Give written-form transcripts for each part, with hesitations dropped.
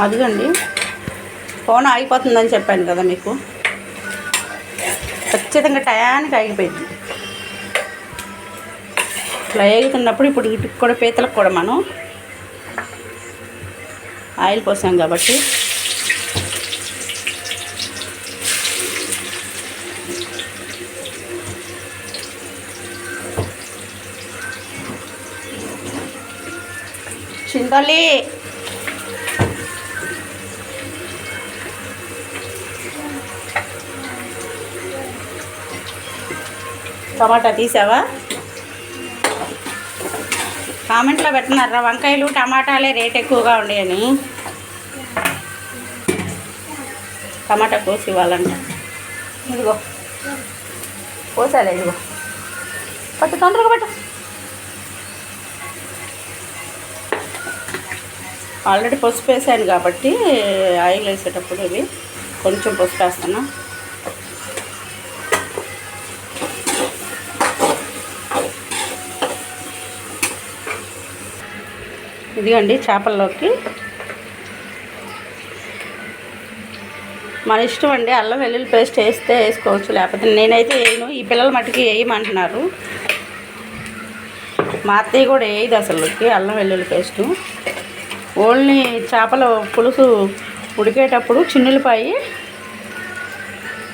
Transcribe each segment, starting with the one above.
అదిగండి phone ఆగిపోతుందని చెప్పాను కదా మీకు, ఖచ్చితంగా టయానికి ఆగిపోయింది. ఇట్లా వేగుతున్నప్పుడు ఇప్పుడు వీటికి కూడా పీతలకు కూడా మనం ఆయిల్ పోసాం కాబట్టి చింతలి టమాటా తీసావా? కామెంట్లో పెడుతున్నారా వంకాయలు టమాటాలే రేట్ ఎక్కువగా ఉండేయని. టమాటా కోసి ఇవ్వాలంట. ఇదిగో కోసాలే, ఇదిగో పట్టు, తొందరగా పట్టు. ఆల్రెడీ పసుపు వేసాను కాబట్టి ఆయిల్ వేసేటప్పుడు ఇవి కొంచెం పసుపు వేస్తాను. ఇదిగండి చేపల్లోకి మన ఇష్టం అండి. అల్లం వెల్లుల్లి పేస్ట్ వేస్తే వేసుకోవచ్చు, లేకపోతే నేనైతే వేయను. ఈ పిల్లల మట్టుకి వేయమంటున్నారు. మా అత్తయ్య కూడా వేయదు అసలుకి అల్లం వెల్లుల్లి పేస్టు. ఓన్లీ చేపల పులుసు ఉడికేటప్పుడు చిన్నులపాయి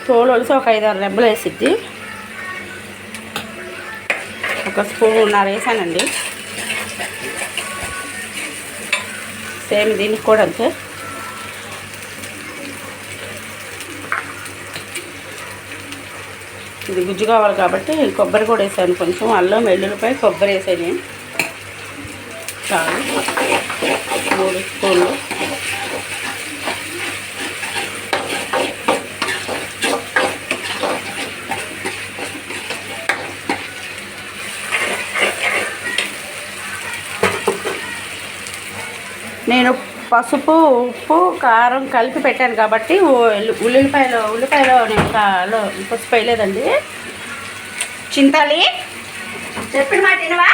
తోలు వలిసి ఒక 5-6 రెబ్బలు వేసిద్ది. ఒక స్పూన్ వేసానండి. సేమ్ దీనికి కూడా అంతే. ఇది గుజ్జు కావాలి కాబట్టి కొబ్బరి కూడా వేసాను, కొంచెం అల్లం వెల్లుల్లిపై కొబ్బరి వేసాను చాలు, 3 స్పూన్లు. నేను పసుపు ఉప్పు కారం కలిపి పెట్టాను కాబట్టి ఉల్లిపాయలో నేను పసుపు వేయలేదండి. చింతాలి చెప్పిన మాట వినవా?